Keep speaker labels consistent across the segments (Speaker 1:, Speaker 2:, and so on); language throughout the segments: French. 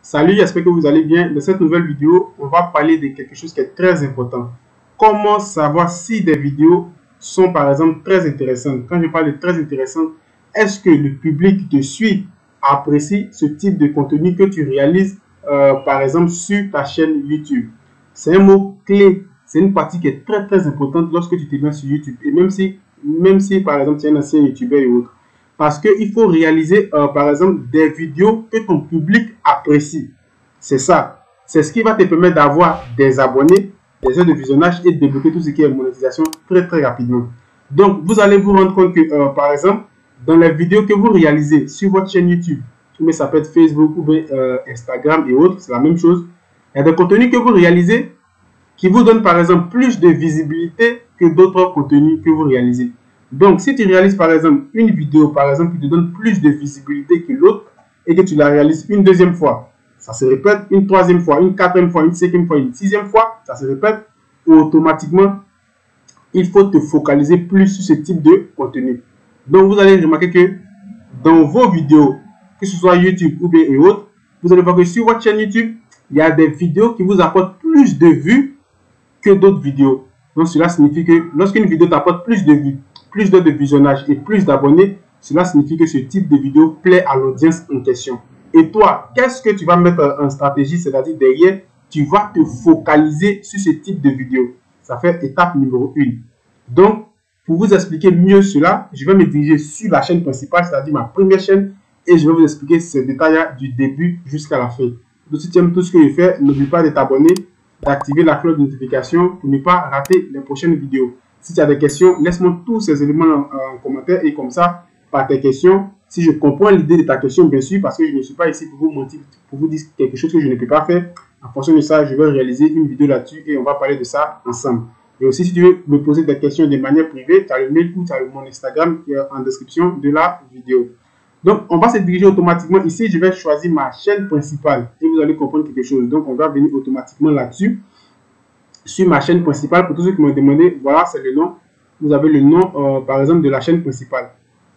Speaker 1: Salut, j'espère que vous allez bien. Dans cette nouvelle vidéo, on va parler de quelque chose qui est très important. Comment savoir si des vidéos sont par exemple très intéressantes. Quand je parle de très intéressantes, est-ce que le public qui te suit apprécie ce type de contenu que tu réalises par exemple sur ta chaîne YouTube? C'est un mot clé, c'est une partie qui est très importante lorsque tu te mets sur YouTube. Et même si par exemple tu es un ancien YouTuber et autres. Parce qu'il faut réaliser, par exemple, des vidéos que ton public apprécie. C'est ça. C'est ce qui va te permettre d'avoir des abonnés, des heures de visionnage et de débloquer tout ce qui est monétisation très rapidement. Donc, vous allez vous rendre compte que, par exemple, dans les vidéos que vous réalisez sur votre chaîne YouTube, mais ça peut être Facebook ou bien, Instagram et autres, c'est la même chose. Il y a des contenus que vous réalisez qui vous donnent, par exemple, plus de visibilité que d'autres contenus que vous réalisez. Donc, si tu réalises par exemple une vidéo, par exemple, qui te donne plus de visibilité que l'autre et que tu la réalises une deuxième fois, ça se répète une troisième fois, une quatrième fois, une cinquième fois, une sixième fois, ça se répète, automatiquement, il faut te focaliser plus sur ce type de contenu. Donc, vous allez remarquer que dans vos vidéos, que ce soit YouTube ou bien et autres, vous allez voir que sur votre chaîne YouTube, il y a des vidéos qui vous apportent plus de vues que d'autres vidéos. Donc, cela signifie que lorsqu'une vidéo t'apporte plus de vues, plus d'heures de visionnage et plus d'abonnés, cela signifie que ce type de vidéo plaît à l'audience en question. Et toi, qu'est-ce que tu vas mettre en stratégie? C'est-à-dire derrière, tu vas te focaliser sur ce type de vidéo. Ça fait étape numéro 1. Donc, pour vous expliquer mieux cela, je vais me diriger sur la chaîne principale, c'est-à-dire ma première chaîne, et je vais vous expliquer ces détails du début jusqu'à la fin. Donc, si tu aimes tout ce que je fais, n'oublie pas de t'abonner, d'activer la cloche de notification pour ne pas rater les prochaines vidéos. Si tu as des questions, laisse-moi tous ces éléments en commentaire et comme ça, par tes questions, si je comprends l'idée de ta question, bien sûr, parce que je ne suis pas ici pour vous mentir, pour vous dire quelque chose que je ne peux pas faire. En fonction de ça, je vais réaliser une vidéo là-dessus et on va parler de ça ensemble. Et aussi, si tu veux me poser des questions de manière privée, tu as le mail ou tu as mon Instagram qui est en description de la vidéo. Donc, on va se diriger automatiquement. Ici, je vais choisir ma chaîne principale et vous allez comprendre quelque chose. Donc, on va venir automatiquement là-dessus. Sur ma chaîne principale, pour tous ceux qui m'ont demandé, voilà, c'est le nom. Vous avez le nom, par exemple, de la chaîne principale.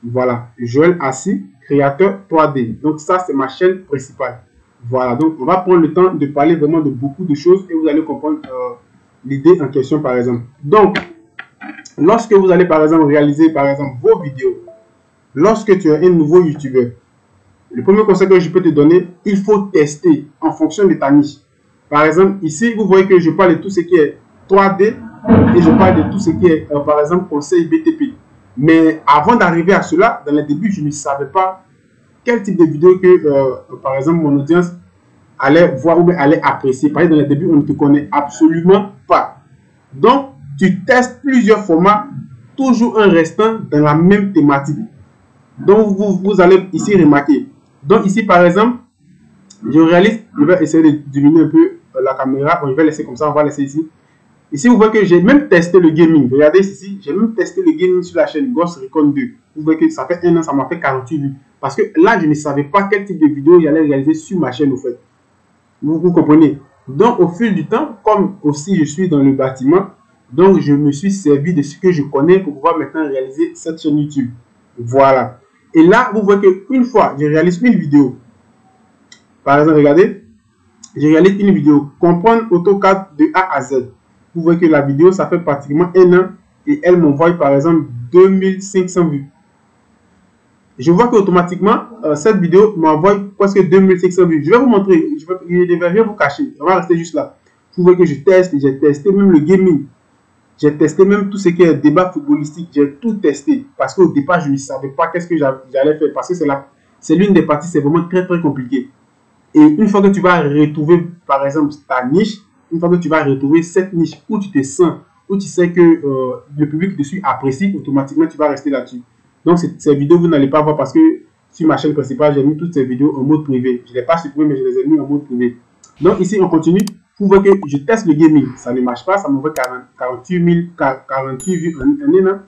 Speaker 1: Voilà, Joël Assis, créateur 3D. Donc, ça, c'est ma chaîne principale. Voilà, donc, on va prendre le temps de parler vraiment de beaucoup de choses et vous allez comprendre l'idée en question, par exemple. Donc, lorsque vous allez, par exemple, réaliser, par exemple, vos vidéos, lorsque tu es un nouveau YouTuber, le premier conseil que je peux te donner, il faut tester en fonction de ta niche. Par exemple, ici, vous voyez que je parle de tout ce qui est 3D et je parle de tout ce qui est, par exemple, conseil BTP. Mais avant d'arriver à cela, dans le début, je ne savais pas quel type de vidéo que, par exemple, mon audience allait voir ou allait apprécier. Parce que dans le début, on ne te connaît absolument pas. Donc, tu testes plusieurs formats, toujours en restant dans la même thématique. Donc, vous allez ici remarquer. Donc, ici, par exemple, je réalise, je vais essayer de diminuer un peu la caméra. Bon, je vais laisser comme ça, on va laisser ici. Ici, vous voyez que j'ai même testé le gaming. Regardez ici, j'ai même testé le gaming sur la chaîne Ghost Recon 2. Vous voyez que ça fait un an, ça m'a fait 48 vues. Parce que là, je ne savais pas quel type de vidéo j'allais réaliser sur ma chaîne, au fait. Vous comprenez? Donc, au fil du temps, comme aussi je suis dans le bâtiment, donc je me suis servi de ce que je connais pour pouvoir maintenant réaliser cette chaîne YouTube. Voilà. Et là, vous voyez qu'une fois, je réalise une vidéo. Par exemple, regardez, je réalise une vidéo, comprendre AutoCAD de A à Z. Vous voyez que la vidéo, ça fait pratiquement un an et elle m'envoie par exemple 2500 vues. Je vois qu'automatiquement, cette vidéo m'envoie presque 2500 vues. Je vais vous montrer, je ne vais rien vous cacher. On va rester juste là. Vous voyez que je teste, j'ai testé même le gaming. J'ai testé même tout ce qui est débat footballistique. J'ai tout testé. Parce qu'au départ, je ne savais pas qu'est-ce que j'allais faire. Parce que c'est l'une des parties, c'est vraiment très compliqué. Et une fois que tu vas retrouver, par exemple, ta niche, une fois que tu vas retrouver cette niche où tu te sens, où tu sais que le public dessus apprécie, automatiquement, tu vas rester là-dessus. Donc, ces vidéos, vous n'allez pas voir parce que sur ma chaîne principale, j'ai mis toutes ces vidéos en mode privé. Je ne les ai pas supprimées, mais je les ai mis en mode privé. Donc, ici, on continue. Vous voyez que je teste le gaming. Ça ne marche pas. Ça m'envoie 48 vues en un an.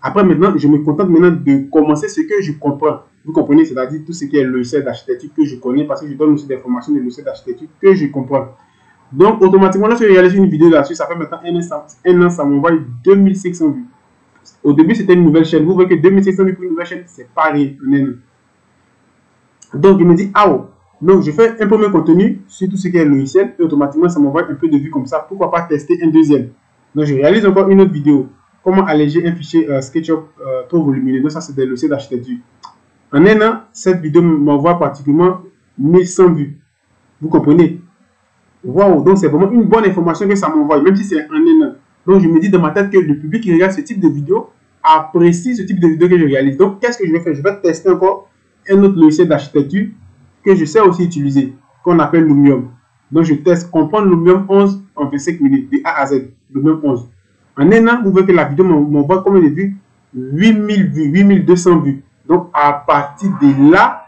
Speaker 1: Après, maintenant, je me contente maintenant de commencer ce que je comprends. Vous comprenez, c'est-à-dire tout ce qui est le logiciel d'architecture que je connais parce que je donne aussi des formations de logiciel d'architecture que je comprends. Donc, automatiquement, lorsque je réalise une vidéo là-dessus, ça fait maintenant un an, ça m'envoie 2500 vues. Au début, c'était une nouvelle chaîne. Vous voyez que 2500 vues pour une nouvelle chaîne, c'est pas rien. Donc, il me dit, ah, oh, Donc, je fais un premier contenu sur tout ce qui est logiciel et automatiquement, ça m'envoie un peu de vues comme ça. Pourquoi pas tester un deuxième? Donc, je réalise encore une autre vidéo. Comment alléger un fichier SketchUp trop volumineux. Donc, ça, c'est des logiciels d'architecture. En un an, cette vidéo m'envoie pratiquement 1100 vues. Vous comprenez? Waouh! Donc, c'est vraiment une bonne information que ça m'envoie, même si c'est en un an. Donc, je me dis dans ma tête que le public qui regarde ce type de vidéo apprécie ce type de vidéo que je réalise. Donc, qu'est-ce que je vais faire? Je vais tester encore un autre logiciel d'architecture que je sais aussi utiliser, qu'on appelle Lumium. Donc, je teste comprendre Lumium 11 en 25 minutes, de A à Z, Lumium 11. En un an, vous voyez que la vidéo m'envoie combien de vues? 8000 vues, 8200 vues. Donc, à partir de là,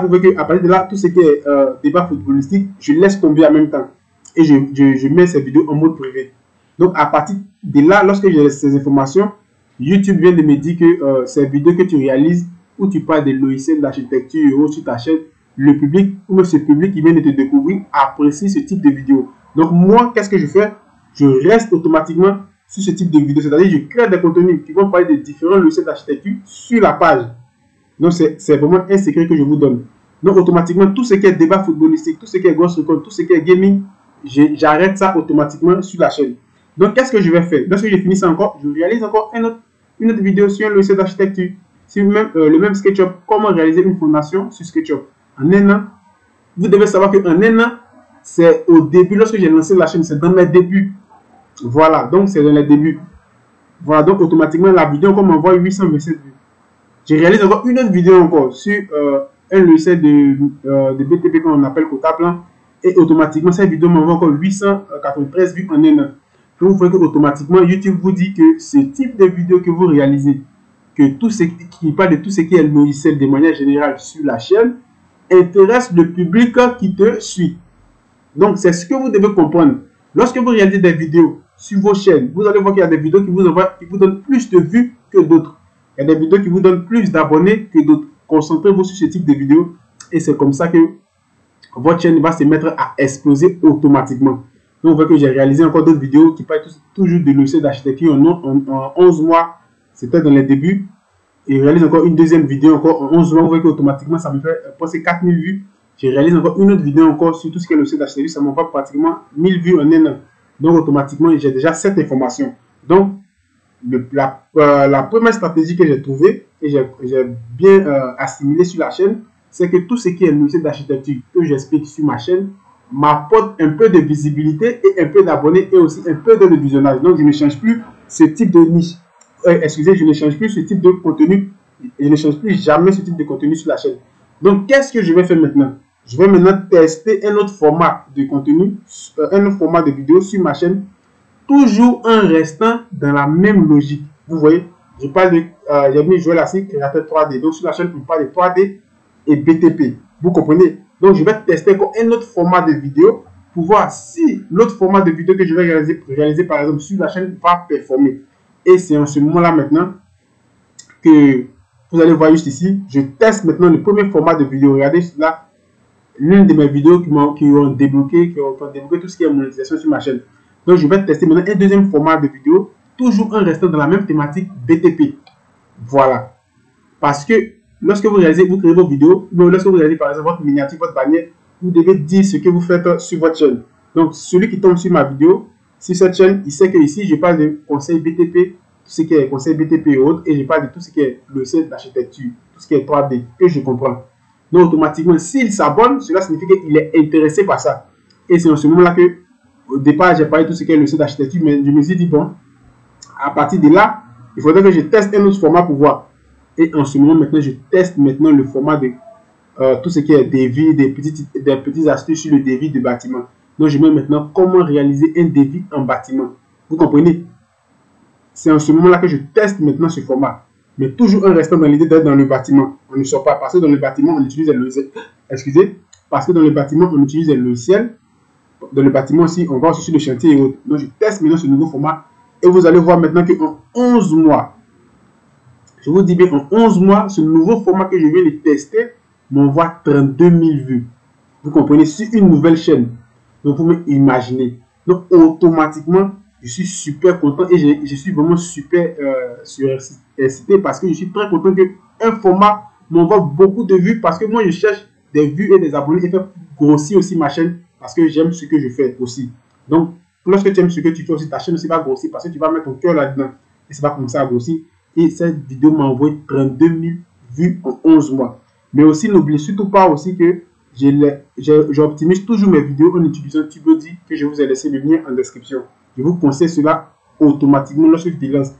Speaker 1: vous voyez qu'à partir de là, tout ce qui est débat footballistique, je laisse tomber en même temps. Et je mets ces vidéos en mode privé. Donc, à partir de là, lorsque j'ai ces informations, YouTube vient de me dire que ces vidéos que tu réalises, où tu parles des logiciels d'architecture ou sur ta chaîne, le public, ou même ce public qui vient de te découvrir, apprécie ce type de vidéo. Donc, moi, qu'est-ce que je fais? Je reste automatiquement sur ce type de vidéo. C'est-à-dire, je crée des contenus qui vont parler de différents logiciels d'architecture sur la page. Donc, c'est vraiment un secret que je vous donne. Donc, automatiquement, tout ce qui est débat footballistique, tout ce qui est Ghost Recon, tout ce qui est gaming, j'arrête ça automatiquement sur la chaîne. Donc, qu'est-ce que je vais faire? Lorsque j'ai fini ça encore, je réalise encore une autre vidéo sur un logiciel d'architecture. C'est le même SketchUp. Comment réaliser une fondation sur SketchUp. En un an, vous devez savoir qu'en un an, c'est au début, lorsque j'ai lancé la chaîne, c'est dans mes débuts. Voilà, donc c'est dans les débuts. Voilà, donc automatiquement, la vidéo encore m'envoie 827 vues. Je réalise encore une autre vidéo encore sur un logiciel de BTP qu'on appelle Cotaplan. Et automatiquement, cette vidéo m'envoie encore 893 vues en un an. Donc, vous voyez qu'automatiquement, YouTube vous dit que ce type de vidéo que vous réalisez, que tout ce qui parle de tout ce qui est logiciel de manière générale sur la chaîne, intéresse le public qui te suit. Donc, c'est ce que vous devez comprendre. Lorsque vous réalisez des vidéos sur vos chaînes, vous allez voir qu'il y a des vidéos qui vous donnent plus de vues que d'autres. Il y a des vidéos qui vous donnent plus d'abonnés que d'autres. Concentrez-vous sur ce type de vidéos et c'est comme ça que votre chaîne va se mettre à exploser automatiquement. Donc, vous voyez que j'ai réalisé encore d'autres vidéos qui parlent toujours de logiciel d'architecture en 11 mois. C'était dans les débuts. Et je réalise encore une deuxième vidéo encore en 11 mois. Vous voyez qu'automatiquement, ça me fait passer 4000 vues. Je réalise encore une autre vidéo encore sur tout ce qui est logiciel d'architecture. Ça m'envoie pratiquement 1000 vues en un an. Donc, automatiquement, j'ai déjà cette information. Donc, la première stratégie que j'ai trouvée et j'ai bien assimilé sur la chaîne, c'est que tout ce qui est logiciel d'architecture que j'explique sur ma chaîne m'apporte un peu de visibilité et un peu d'abonnés et aussi un peu de visionnage. Donc, je ne change plus ce type de niche. Excusez, je ne change plus ce type de contenu. Je ne change plus jamais ce type de contenu sur la chaîne. Donc, qu'est-ce que je vais faire maintenant? Je vais maintenant tester un autre format de contenu, un autre format de vidéo sur ma chaîne, toujours en restant dans la même logique. Vous voyez, je parle de, j'ai mis Joël Assis, créateur 3D. Donc, sur la chaîne, on parle de 3D et BTP. Vous comprenez? Donc, je vais tester un autre format de vidéo pour voir si l'autre format de vidéo que je vais réaliser par exemple, sur la chaîne va performer. Et c'est en ce moment-là maintenant que vous allez voir juste ici, je teste maintenant le premier format de vidéo. Regardez là, l'une de mes vidéos qui ont débloqué tout ce qui est monétisation sur ma chaîne. Donc, je vais tester maintenant un deuxième format de vidéo, toujours en restant dans la même thématique BTP. Voilà. Parce que lorsque vous créez vos vidéos, lorsque vous réalisez par exemple votre miniature, votre bannière, vous devez dire ce que vous faites sur votre chaîne. Donc, celui qui tombe sur ma vidéo, sur cette chaîne, il sait que ici, je parle de conseils BTP, tout ce qui est conseil BTP et autres, et je parle de tout ce qui est logiciel d'architecture, tout ce qui est 3D, que je comprends. Donc, automatiquement, s'il s'abonne, cela signifie qu'il est intéressé par ça. Et c'est en ce moment-là que, au départ, j'ai parlé de tout ce qui est logiciel d'architecture, mais je me suis dit, bon, à partir de là, il faudrait que je teste un autre format pour voir. Et en ce moment, maintenant, je teste maintenant le format de tout ce qui est devis, des petits astuces sur le devis de bâtiment. Donc, je mets maintenant comment réaliser un devis en bâtiment. Vous comprenez? C'est en ce moment-là que je teste maintenant ce format. Mais toujours en restant dans l'idée d'être dans le bâtiment. On ne sort pas parce que dans le bâtiment, on utilise le logiciel. Excusez. Parce que dans le bâtiment, on utilise le logiciel. Dans le bâtiment aussi, on va aussi sur le chantier et autres. Donc, je teste maintenant ce nouveau format. Et vous allez voir maintenant qu'en 11 mois, je vous dis bien, en 11 mois, ce nouveau format que je vais le tester m'envoie 32 000 vues. Vous comprenez? Sur une nouvelle chaîne. Donc, vous pouvez imaginer. Donc, automatiquement, je suis super content et je suis vraiment super excité parce que je suis très content qu'un format m'envoie beaucoup de vues parce que moi, je cherche des vues et des abonnés et faire grossir aussi ma chaîne parce que j'aime ce que je fais aussi. Donc, lorsque tu aimes ce que tu fais aussi, ta chaîne aussi va grossir parce que tu vas mettre ton cœur là-dedans et ça va commencer à grossir. Et cette vidéo m'a envoyé 32 000 vues en 11 mois. Mais aussi, n'oubliez surtout pas aussi que j'optimise toujours mes vidéos en utilisant TubeBuddy que je vous ai laissé le lien en description. Je vous conseille cela automatiquement lorsque tu te lances.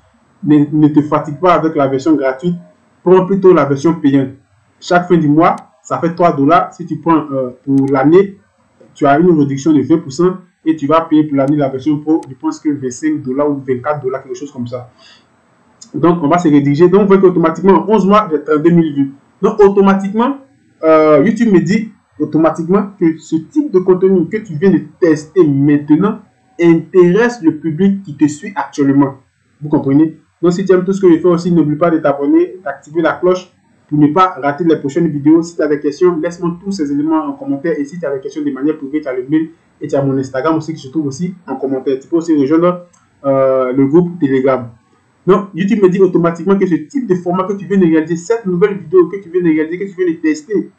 Speaker 1: Ne te fatigue pas avec la version gratuite, prends plutôt la version payante. Chaque fin du mois, ça fait 3 $. Si tu prends pour l'année, tu as une réduction de 20% et tu vas payer pour l'année la version pro, je pense que 25 $ ou 24 $, quelque chose comme ça. Donc, on va se rédiger. Donc, vous voyez qu'automatiquement, en 11 mois, j'ai 32 000 vues. Donc, automatiquement, YouTube me dit automatiquement que ce type de contenu que tu viens de tester maintenant intéresse le public qui te suit actuellement. Vous comprenez? Donc, si tu aimes tout ce que je fais aussi, n'oublie pas de t'abonner, d'activer la cloche pour ne pas rater les prochaines vidéos. Si tu as des questions, laisse-moi tous ces éléments en commentaire. Et si tu as des questions de manière privée, tu as le mail et tu as mon Instagram aussi qui se trouve aussi en commentaire. Tu peux aussi rejoindre le groupe Telegram. Donc, YouTube me dit automatiquement que ce type de format que tu viens de réaliser, cette nouvelle vidéo que tu viens de réaliser, que tu viens de tester,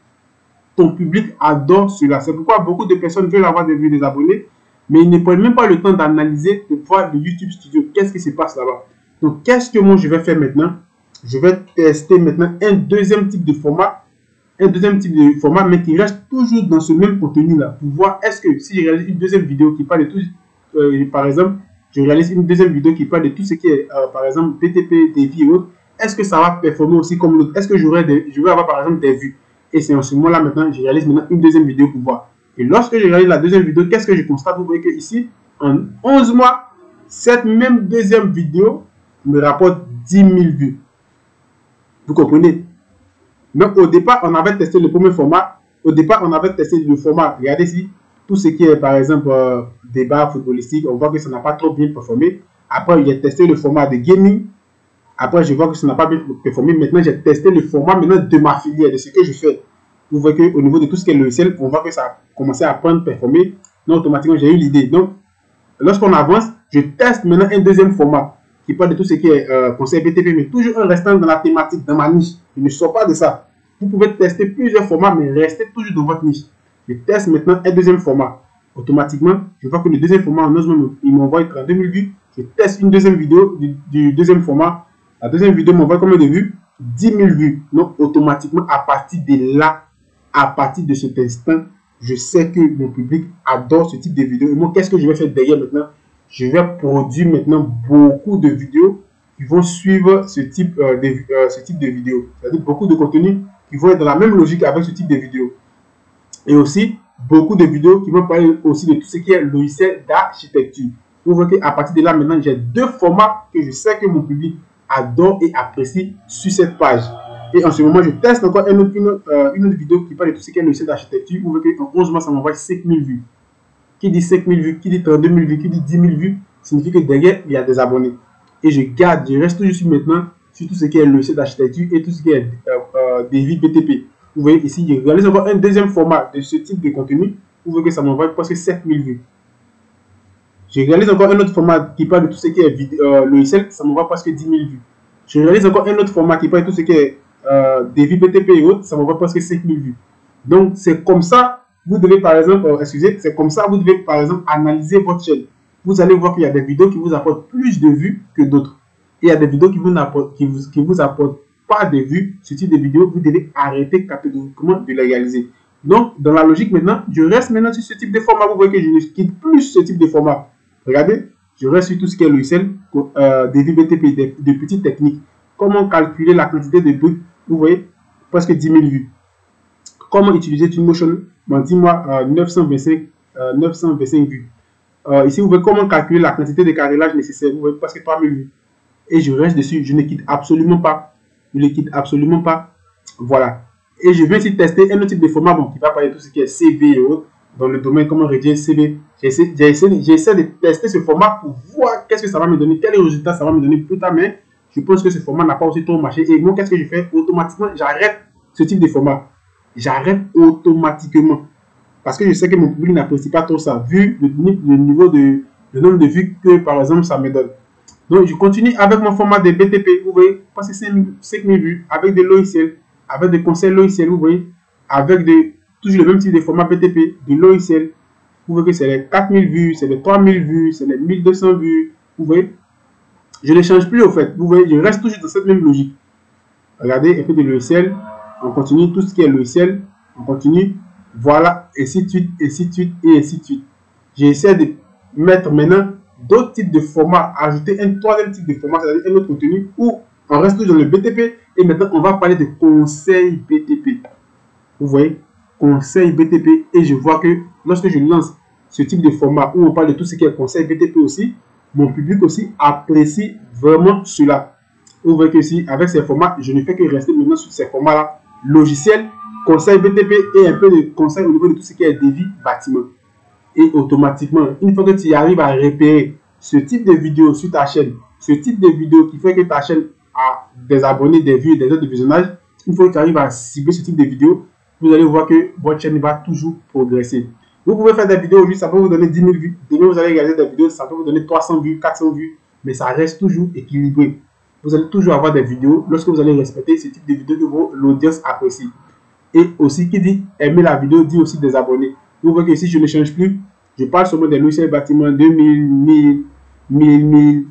Speaker 1: ton public adore cela. C'est pourquoi beaucoup de personnes veulent avoir des vues, des abonnés, mais ils ne prennent même pas le temps d'analyser, de voir le YouTube Studio. Qu'est-ce qui se passe là-bas? Donc, qu'est-ce que moi je vais faire maintenant? Je vais tester maintenant un deuxième type de format, mais qui reste toujours dans ce même contenu-là, pour voir est-ce que si je réalise une deuxième vidéo qui parle de tout, par exemple, je réalise une deuxième vidéo qui parle de tout ce qui est, par exemple, BTP, défi et autres, est-ce que ça va performer aussi comme l'autre? Est-ce que je vais avoir, par exemple, des vues? Et c'est en ce moment-là, maintenant, je réalise maintenant une deuxième vidéo pour voir. Et lorsque je réalise la deuxième vidéo, qu'est-ce que je constate? Vous voyez que ici, en 11 mois, cette même deuxième vidéo me rapporte 10 000 vues. Vous comprenez? Donc, au départ, on avait testé le premier format. Au départ, on avait testé le format. Regardez ici, tout ce qui est, par exemple, débat footballistique, on voit que ça n'a pas trop bien performé. Après, j'ai testé le format de gaming. Après, je vois que ça n'a pas bien performé. Maintenant, j'ai testé le format maintenant de ma filière, de ce que je fais. Vous voyez qu'au niveau de tout ce qui est logiciel, on voit que ça a commencé à prendre, performer. Donc, automatiquement, j'ai eu l'idée. Donc, lorsqu'on avance, je teste maintenant un deuxième format qui parle de tout ce qui est conseil BTP, mais toujours en restant dans la thématique, dans ma niche. Je ne sors pas de ça. Vous pouvez tester plusieurs formats, mais restez toujours dans votre niche. Je teste maintenant un deuxième format. Automatiquement, je vois que le deuxième format, en 11 mois, il m'envoie 32 000 vues. Je teste une deuxième vidéo du deuxième format. La deuxième vidéo m'envoie combien de vues? 10 000 vues. Donc, automatiquement, à partir de là, à partir de cet instant, je sais que mon public adore ce type de vidéos. Et moi, qu'est-ce que je vais faire derrière maintenant? Je vais produire maintenant beaucoup de vidéos qui vont suivre ce type de vidéos. C'est-à-dire beaucoup de contenus qui vont être dans la même logique avec ce type de vidéos. Et aussi, beaucoup de vidéos qui vont parler aussi de tout ce qui est logiciel d'architecture. Vous voyez qu'à partir de là, maintenant, j'ai deux formats que je sais que mon public adore et apprécie sur cette page. Et en ce moment, je teste encore une autre vidéo qui parle de tout ce qui est logiciel d'architecture. Vous voyez qu'en 11 mois, ça m'envoie 5 000 vues. Qui dit 5 000 vues, qui dit 32 000 vues, qui dit 10 000 vues, signifie que derrière, il y a des abonnés. Et je reste toujours sur maintenant sur tout ce qui est logiciel d'architecture et tout ce qui est défi BTP. Vous voyez ici, je réalise encore un deuxième format de ce type de contenu. Vous voyez que ça m'envoie presque 7 000 vues. Je réalise encore un autre format qui parle de tout ce qui est logiciel, ça m'envoie presque 10 000 vues. Je réalise encore un autre format qui parle de tout ce qui est défi BTP et autres, ça m'envoie presque 5 000 vues. Donc, c'est comme ça, vous devez par exemple, c'est comme ça, vous devez par exemple analyser votre chaîne. Vous allez voir qu'il y a des vidéos qui vous apportent plus de vues que d'autres. Et il y a des vidéos qui vous apportent pas de vues. Ce type de vidéo, vous devez arrêter catégoriquement de les réaliser. Donc, dans la logique maintenant, je reste maintenant sur ce type de format. Vous voyez que je ne quitte plus ce type de format. Regardez, je reste sur tout ce qui est logiciel, des VBTP, des petites techniques. Comment calculer la quantité de buts? Vous voyez, presque 10 000 vues. Comment utiliser Twinmotion? Bon, dis-moi 925 vues. Ici, vous voyez comment calculer la quantité de carrelage nécessaire. Vous voyez presque 3 000 vues. Et je reste dessus. Je ne quitte absolument pas. Je ne quitte absolument pas. Voilà. Et je viens ici tester un autre type de format qui va parler de tout ce qui est CV et autres. Dans le domaine, comment rédiger un CV. J'essaie de tester ce format pour voir qu'est-ce que ça va me donner, quels résultats ça va me donner plus tard. Mais je pense que ce format n'a pas aussi trop marché. Et moi, qu'est-ce que je fais? Automatiquement, j'arrête ce type de format. J'arrête automatiquement. Parce que je sais que mon public n'apprécie pas trop ça, vu le niveau le nombre de vues que, par exemple, ça me donne. Donc, je continue avec mon format de BTP. Vous voyez, passer 5 000 vues avec des logiciels, avec des conseils logiciels, vous voyez, avec toujours le même type de format BTP de logiciel. Vous voyez que c'est les 4000 vues, c'est les 3000 vues, c'est les 1200 vues. Vous voyez, je ne change plus au fait. Vous voyez, je reste toujours dans cette même logique. Regardez, effet de logiciel, on continue tout ce qui est logiciel, on continue, voilà, et ainsi de suite, et ainsi de suite, et ainsi de suite. J'essaie de mettre maintenant d'autres types de formats, ajouter un troisième type de format, c'est-à-dire un autre contenu où on reste toujours dans le BTP et maintenant on va parler de conseils BTP. Vous voyez, conseils BTP, et je vois que lorsque je lance ce type de format où on parle de tout ce qui est conseil BTP aussi, mon public aussi apprécie vraiment cela. Vous voyez que ici, avec ces formats, je ne fais que rester maintenant sur ces formats-là, logiciel, conseil BTP et un peu de conseil au niveau de tout ce qui est devis bâtiment. Et automatiquement, une fois que tu arrives à repérer ce type de vidéo sur ta chaîne, ce type de vidéo qui fait que ta chaîne a des abonnés, des vues, des heures de visionnage, une fois que tu arrives à cibler ce type de vidéo, vous allez voir que votre chaîne va toujours progresser. Vous pouvez faire des vidéos aujourd'hui, ça peut vous donner 10 000 vues. Demain, vous allez regarder des vidéos, ça peut vous donner 300 vues, 400 vues, mais ça reste toujours équilibré. Vous allez toujours avoir des vidéos lorsque vous allez respecter ce type de vidéos que l'audience apprécie. Et aussi, qui dit aimer la vidéo, dit aussi des abonnés. Vous voyez que ici, je ne change plus. Je parle seulement des logiciels bâtiments 2000, 1000, 1000.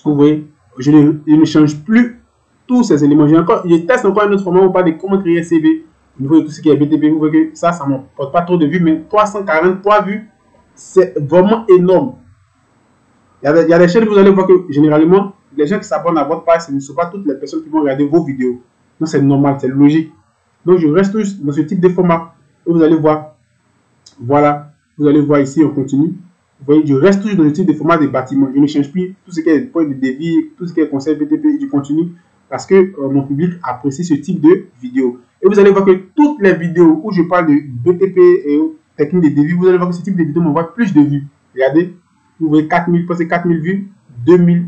Speaker 1: Vous voyez, je ne change plus tous ces éléments. Je teste encore un autre format. On parle de comment créer un CV. Au niveau de tout ce qui est BTP, vous voyez que ça ne m'apporte pas trop de vues, mais 343 vues, c'est vraiment énorme. Il y a des chaînes, vous allez voir que généralement, les gens qui s'abonnent à votre page, ce ne sont pas toutes les personnes qui vont regarder vos vidéos. Donc c'est normal, c'est logique. Donc je reste toujours dans ce type de format. Et vous allez voir, voilà, vous allez voir ici, on continue. Vous voyez, je reste toujours dans le type de format des bâtiments. Je ne change plus tout ce qui est point de devis, tout ce qui est conseil BTP, je continue. Parce que mon public apprécie ce type de vidéo. Et vous allez voir que toutes les vidéos où je parle de BTP et techniques de devis, vous allez voir que ce type de vidéo m'envoie plus de vues. Regardez, vous voyez 4000, passez 4000 vues, 2000,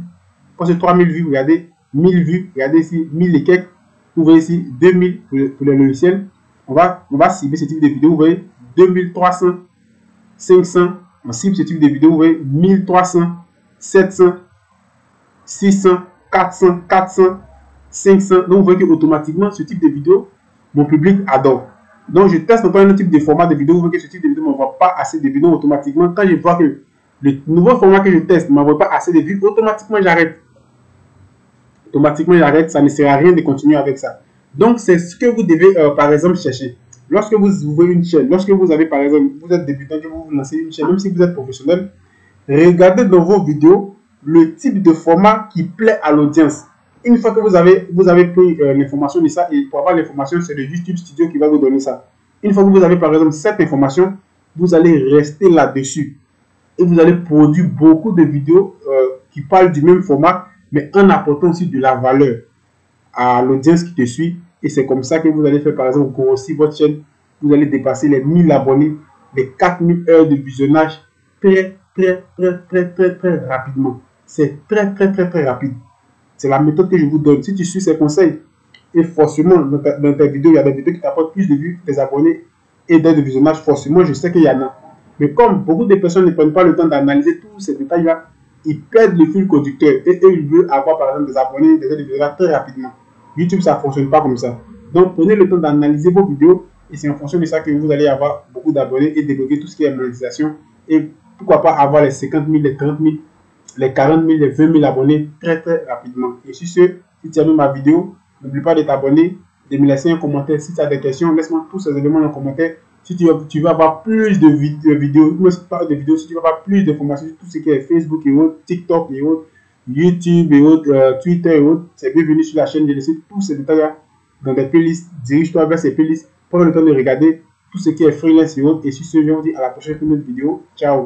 Speaker 1: passez 3000 vues, regardez, 1000 vues, regardez ici, 1000 et quelques. Vous voyez ici, 2000 pour les logiciels. On va cibler ce type de vidéo. Vous voyez, 2300, 500. On cible ce type de vidéo. Vous voyez, 1300, 700, 600, 400, 400, 500. Donc, vous voyez qu'automatiquement, ce type de vidéo, mon public adore. Donc, je teste encore un autre type de format de vidéo. Vous voyez que ce type de vidéo ne m'envoie pas assez de vidéos automatiquement. Quand je vois que le nouveau format que je teste ne m'envoie pas assez de vues, automatiquement, j'arrête. Automatiquement, j'arrête. Ça ne sert à rien de continuer avec ça. Donc, c'est ce que vous devez, par exemple, chercher. Lorsque vous ouvrez une chaîne, lorsque vous avez, par exemple, vous êtes débutant, que vous lancez une chaîne, même si vous êtes professionnel, regardez dans vos vidéos le type de format qui plaît à l'audience. Une fois que vous avez pris l'information de ça, et pour avoir l'information, c'est le YouTube Studio qui va vous donner ça. Une fois que vous avez, par exemple, cette information, vous allez rester là-dessus. Et vous allez produire beaucoup de vidéos qui parlent du même format, mais en apportant aussi de la valeur à l'audience qui te suit. Et c'est comme ça que vous allez faire, par exemple, grossir votre chaîne. Vous allez dépasser les 1000 abonnés, les 4000 heures de visionnage très rapidement. C'est très rapide. C'est la méthode que je vous donne. Si tu suis ces conseils, et forcément, dans tes vidéos, il y a des vidéos qui t'apportent plus de vues, des abonnés et d'heures de visionnage, forcément, je sais qu'il y en a. Mais comme beaucoup de personnes ne prennent pas le temps d'analyser tous ces détails-là, ils perdent le fil conducteur. Et eux, ils veulent avoir, par exemple, des abonnés, des heures de visionnage très rapidement. YouTube, ça ne fonctionne pas comme ça. Donc, prenez le temps d'analyser vos vidéos et c'est en fonction de ça que vous allez avoir beaucoup d'abonnés et débloquer tout ce qui est monétisation. Et pourquoi pas avoir les 50 000, les 30 000, les 40 000, les 20 000 abonnés très rapidement. Et sur ce, si tu as aimé ma vidéo, n'oublie pas de t'abonner, de me laisser un commentaire. Si tu as des questions, laisse-moi tous ces éléments dans les commentaires. Si tu veux avoir plus de vidéos, si tu veux avoir plus d'informations sur tout ce qui est Facebook et autres, TikTok et autres, YouTube et autres, Twitter et autres, c'est bienvenu sur la chaîne. J'ai laissé tous ces détails dans des playlists. Dirige-toi vers ces playlists. Prends le temps de regarder tout ce qui est freelance et autres. Et sur ce, je vous dis à la prochaine vidéo. Ciao.